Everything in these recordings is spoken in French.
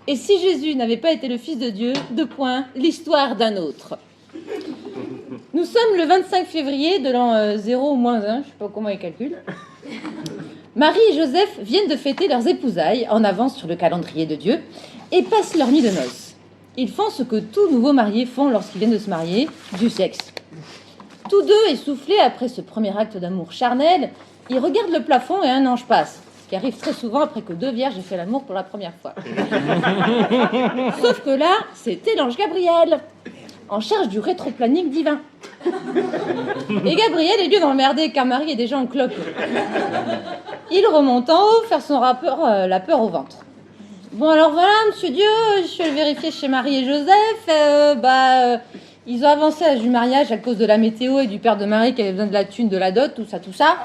Et si Jésus n'avait pas été le Fils de Dieu, l'histoire d'un autre. Nous sommes le 25 février de l'an 0 ou moins 1, je ne sais pas comment ils calculent. Marie et Joseph viennent de fêter leurs épousailles en avance sur le calendrier de Dieu et passent leur nuit de noces. Ils font ce que tous nouveaux mariés font lorsqu'ils viennent de se marier, du sexe. Tous deux essoufflés après ce premier acte d'amour charnel, ils regardent le plafond et un ange passe, ce qui arrive très souvent après que deux vierges aient fait l'amour pour la première fois. Sauf que là, c'était l'ange Gabriel, en charge du rétroplanning divin. Et Gabriel est bien emmerdé car Marie est déjà en clope. Il remonte en haut faire son rapport la peur au ventre. Bon alors voilà, monsieur Dieu, je suis allé vérifier chez Marie et Joseph. Ils ont avancé l'âge du mariage à cause de la météo et du père de Marie qui avait besoin de la thune, de la dot, tout ça.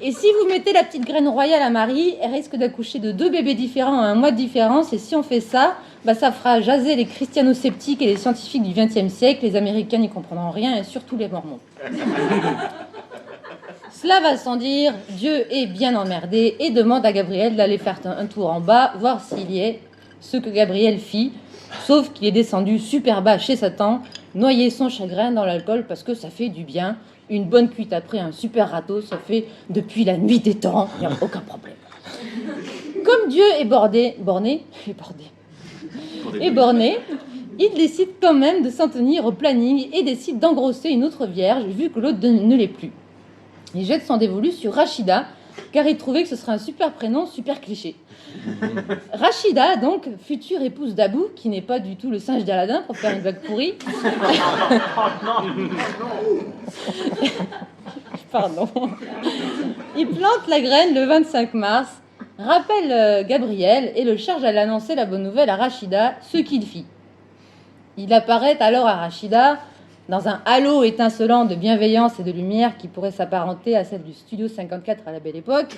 Et si vous mettez la petite graine royale à Marie, elle risque d'accoucher de 2 bébés différents à 1 mois de différence. Et si on fait ça, ça fera jaser les christiano-sceptiques et les scientifiques du XXe siècle. Les Américains n'y comprendront rien et surtout les Mormons. Cela va sans dire, Dieu est bien emmerdé et demande à Gabriel d'aller faire un tour en bas, voir s'il y est, ce que Gabriel fit, sauf qu'il est descendu super bas chez Satan, noyer son chagrin dans l'alcool parce que ça fait du bien. Une bonne cuite après un super râteau, ça fait depuis la nuit des temps, il n'y a aucun problème. Comme Dieu est borné, il décide quand même de s'en tenir au planning et décide d'engrosser une autre vierge vu que l'autre ne l'est plus. Il jette son dévolu sur Rachida, car il trouvait que ce serait un super prénom, super cliché. Rachida, donc, future épouse d'Abou, qui n'est pas du tout le singe d'Aladin pour faire une blague pourrie. Pardon. Il plante la graine le 25 mars, rappelle Gabriel et le charge à l'annoncer la bonne nouvelle à Rachida, ce qu'il fit. Il apparaît alors à Rachida dans un halo étincelant de bienveillance et de lumière qui pourrait s'apparenter à celle du Studio 54 à la Belle Époque.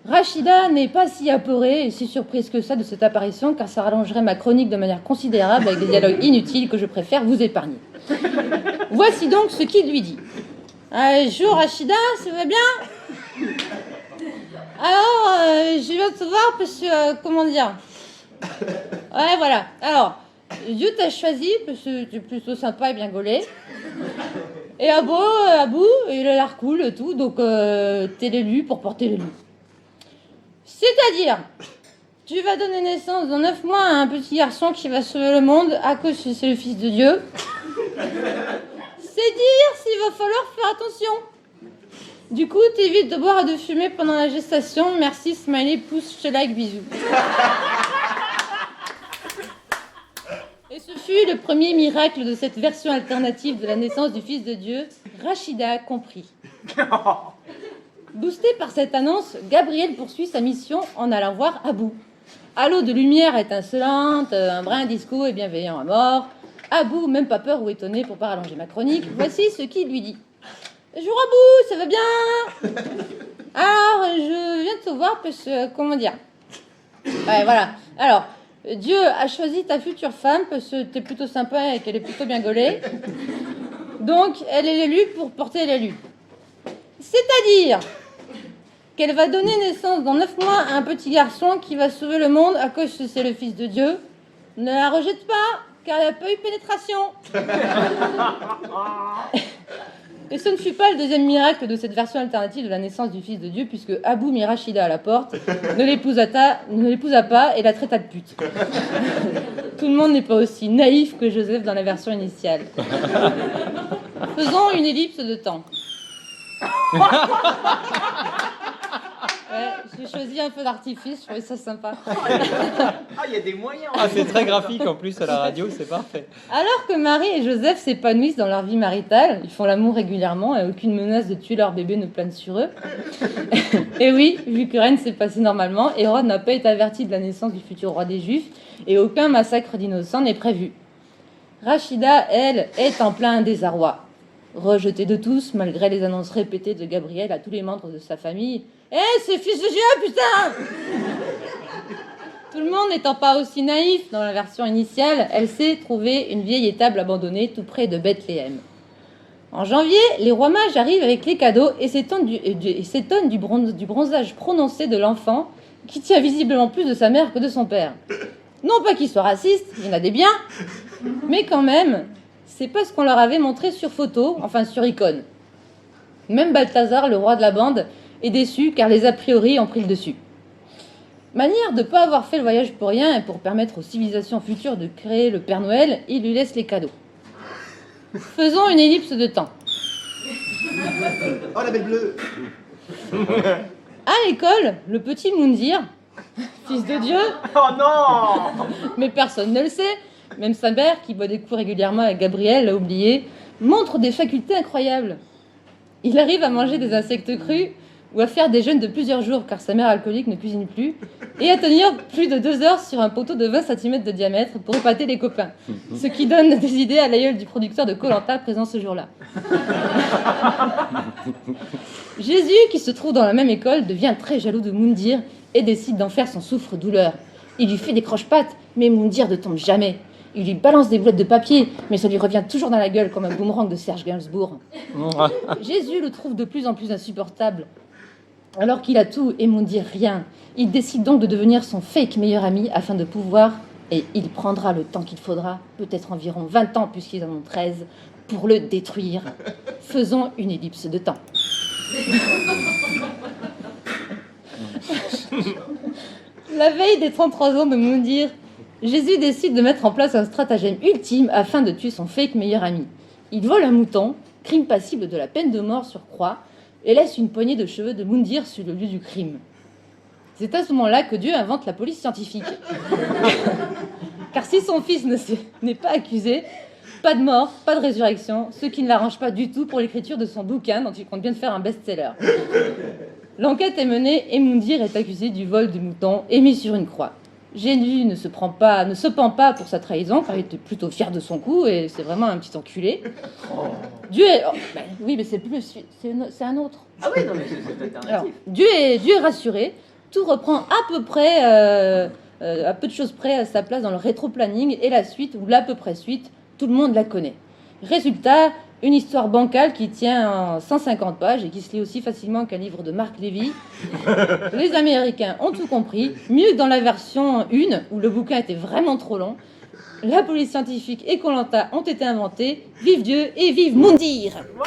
Rachida n'est pas si apeurée et si surprise que ça de cette apparition, car ça rallongerait ma chronique de manière considérable avec des dialogues inutiles que je préfère vous épargner. Voici donc ce qu'il lui dit. « Bonjour Rachida, ça va bien ? Alors, je viens te voir parce que, comment dire ? Ouais, voilà. Alors, Dieu t'a choisi parce que tu es plutôt sympa et bien gaulé. Et Abou, il a l'air cool et tout, donc t'es l'élu pour porter l'élu. C'est-à-dire, tu vas donner naissance dans 9 mois à un petit garçon qui va sauver le monde à cause que c'est le fils de Dieu. C'est dire s'il va falloir faire attention. Du coup, t'évites de boire et de fumer pendant la gestation. Merci, smiley, pouce, je te like, bisous. Et ce fut le premier miracle de cette version alternative de la naissance du Fils de Dieu, Rachida compris. Boosté par cette annonce, Gabriel poursuit sa mission en allant voir Abou. Halo de lumière étincelante, un brin disco et bienveillant à mort. Abou, même pas peur ou étonné pour pas rallonger ma chronique, voici ce qu'il lui dit. « Bonjour Abou, ça va bien ? Alors, je viens de te voir parce que, comment dire ? Ouais, voilà. Alors, Dieu a choisi ta future femme parce que t'es plutôt sympa et qu'elle est plutôt bien gaulée. Donc, elle est l'élue pour porter l'élu. C'est-à-dire qu'elle va donner naissance dans 9 mois à un petit garçon qui va sauver le monde à cause que c'est le Fils de Dieu. Ne la rejette pas, car elle n'a pas eu pénétration. Et ce ne fut pas le deuxième miracle de cette version alternative de la naissance du Fils de Dieu, puisque Abou mit Rachida à la porte, ne l'épousa pas et la traita de pute. Tout le monde n'est pas aussi naïf que Joseph dans la version initiale. Faisons une ellipse de temps. Ouais, j'ai choisi un feu d'artifice, je trouvais ça sympa. Il y a des moyens. C'est très graphique en plus à la radio, c'est parfait. Alors que Marie et Joseph s'épanouissent dans leur vie maritale, ils font l'amour régulièrement et aucune menace de tuer leur bébé ne plane sur eux. Et oui, vu que rien ne s'est passé normalement, Hérode n'a pas été averti de la naissance du futur roi des Juifs et aucun massacre d'innocents n'est prévu. Rachida, elle, est en plein désarroi. Rejetée de tous, malgré les annonces répétées de Gabriel à tous les membres de sa famille. « c'est fils de Dieu, putain !» Tout le monde n'étant pas aussi naïf dans la version initiale, elle s'est trouvée une vieille étable abandonnée tout près de Bethléem. En janvier, les rois mages arrivent avec les cadeaux et s'étonnent du bronzage prononcé de l'enfant qui tient visiblement plus de sa mère que de son père. Non pas qu'il soit raciste, il y en a des biens, mais quand même, c'est pas ce qu'on leur avait montré sur photo, enfin sur icône. Même Balthazar, le roi de la bande, est déçu car les a priori ont pris le dessus. Manière de ne pas avoir fait le voyage pour rien et pour permettre aux civilisations futures de créer le Père Noël, il lui laisse les cadeaux. Faisons une ellipse de temps. Oh, la belle bleue. À l'école, le petit Moundir, fils de Dieu, Oh non. mais personne ne le sait, même sa mère, qui boit des coups régulièrement avec Gabriel, l'a oublié, montre des facultés incroyables. Il arrive à manger des insectes crus ou à faire des jeûnes de plusieurs jours car sa mère alcoolique ne cuisine plus, et à tenir plus de 2 heures sur un poteau de 20 cm de diamètre pour épater les copains, ce qui donne des idées à l'aïeul du producteur de Koh-Lanta présent ce jour-là. Jésus, qui se trouve dans la même école, devient très jaloux de Moundir et décide d'en faire son souffre-douleur. Il lui fait des croche-pattes, mais Moundir ne tombe jamais. Il lui balance des boulettes de papier, mais ça lui revient toujours dans la gueule comme un boomerang de Serge Gainsbourg. Jésus le trouve de plus en plus insupportable. Alors qu'il a tout et Moundir rien, il décide donc de devenir son fake meilleur ami afin de pouvoir, et il prendra le temps qu'il faudra, peut-être environ 20 ans puisqu'ils en ont 13, pour le détruire. Faisons une ellipse de temps. La veille des 33 ans de Moundir, Jésus décide de mettre en place un stratagème ultime afin de tuer son fake meilleur ami. Il vole un mouton, crime passible de la peine de mort sur croix, et laisse une poignée de cheveux de Moundir sur le lieu du crime. C'est à ce moment-là que Dieu invente la police scientifique. Car si son fils n'est pas accusé, pas de mort, pas de résurrection, ce qui ne l'arrange pas du tout pour l'écriture de son bouquin dont il compte bien de faire un best-seller. L'enquête est menée et Moundir est accusé du vol du mouton et mis sur une croix. Jésus ne se pend pas pour sa trahison, car il était plutôt fier de son coup, et c'est vraiment un petit enculé. Dieu est... Oh, ben, oui, mais c'est un autre. Ah oui, non, mais c'est alternatif. Alors, Dieu est rassuré, tout reprend à peu près, à peu de choses près, à sa place dans le rétro-planning, et la suite, ou l'à peu près suite, tout le monde la connaît. Résultat, une histoire bancale qui tient en 150 pages et qui se lit aussi facilement qu'un livre de Marc Lévy. Les Américains ont tout compris, mieux que dans la version 1, où le bouquin était vraiment trop long. La police scientifique et Koh-Lanta ont été inventés. Vive Dieu et vive Moundir! Oh,